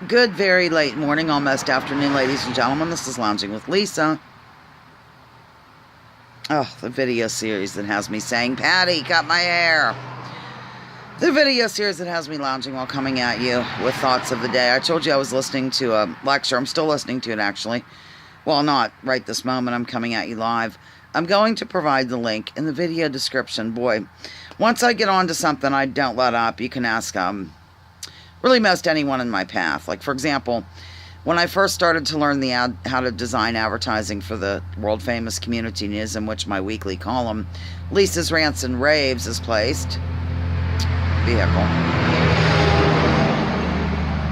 Good, very late morning, almost afternoon, ladies and gentlemen. This is Lounging with Lisa. Oh, the video series that has me saying, Patty, cut my hair. The video series that has me lounging while coming at you with thoughts of the day. I told you I was listening to a lecture. I'm still listening to it, actually. Well, not right this moment. I'm coming at you live. I'm going to provide the link in the video description. Boy, once I get on to something, I don't let up. You can ask really most anyone in my path. Like, for example, when I first started to learn how to design advertising for the world-famous community news in which my weekly column, Lisa's Rants and Raves, is placed, vehicle,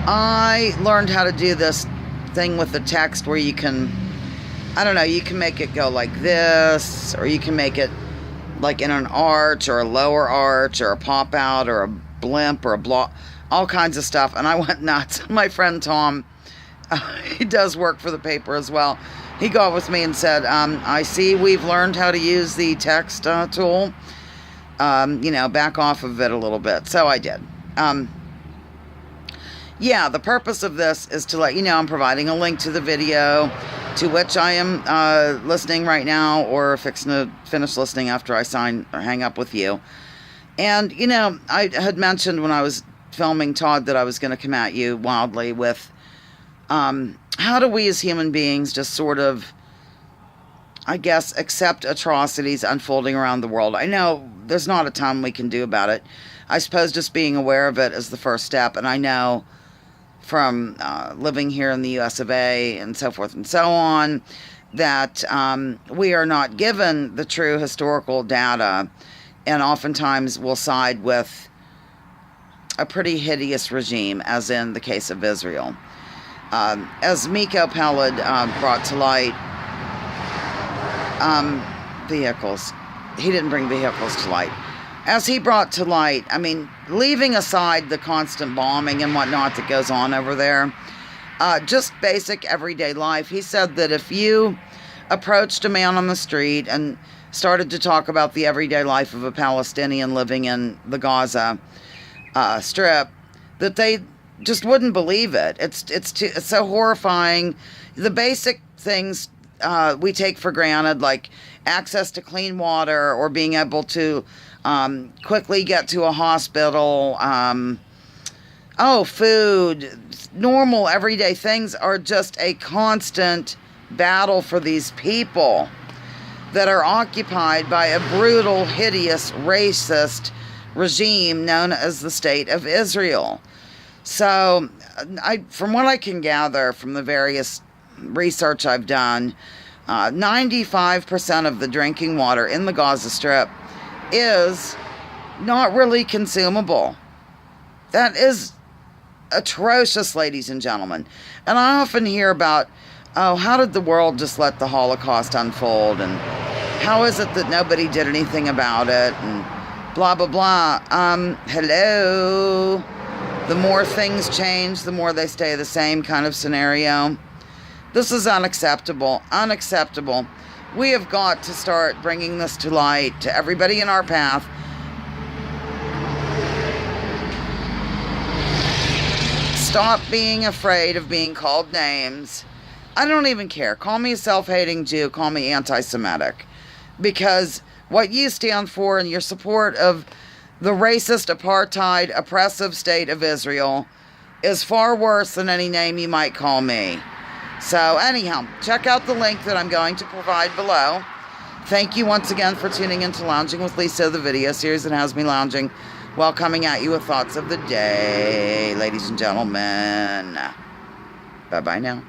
I learned how to do this thing with the text where you can, I don't know, you can make it go like this, or you can make it like in an arch, or a lower arch, or a pop-out, or a blimp, or a block, all kinds of stuff, and I went nuts. My friend Tom, he does work for the paper as well. He got with me and said, I see we've learned how to use the text tool. Back off of it a little bit. So I did. Yeah, the purpose of this is to let you know I'm providing a link to the video to which I am listening right now, or fixing to finish listening after I sign or hang up with you. And, I had mentioned when I was filming Todd that I was going to come at you wildly with how do we as human beings just sort of, I guess, accept atrocities unfolding around the world. I know there's not a ton we can do about it. I suppose just being aware of it is the first step. And I know from living here in the US of A and so forth and so on that we are not given the true historical data, and oftentimes will side with a pretty hideous regime, as in the case of Israel. As Miko Peled brought to light, vehicles. He didn't bring vehicles to light. As he brought to light, I mean, leaving aside the constant bombing and whatnot that goes on over there, just basic everyday life. He said that if you approached a man on the street and started to talk about the everyday life of a Palestinian living in the Gaza Strip, that they just wouldn't believe it. It's so horrifying. The basic things we take for granted, like access to clean water or being able to quickly get to a hospital, food, normal everyday things, are just a constant battle for these people that are occupied by a brutal, hideous, racist regime known as the State of Israel. So, from what I can gather from the various research I've done, 95% of the drinking water in the Gaza Strip is not really consumable. That is atrocious, ladies and gentlemen. And I often hear about, how did the world just let the Holocaust unfold? And how is it that nobody did anything about it? And blah, blah, blah. Hello? The more things change, the more they stay the same kind of scenario. This is unacceptable. Unacceptable. We have got to start bringing this to light to everybody in our path. Stop being afraid of being called names. I don't even care. Call me a self-hating Jew. Call me anti-Semitic. Because what you stand for and your support of the racist, apartheid, oppressive state of Israel is far worse than any name you might call me. So anyhow, check out the link that I'm going to provide below. Thank you once again for tuning into Lounging with Lisa, the video series that has me lounging while coming at you with thoughts of the day, ladies and gentlemen. Bye-bye now.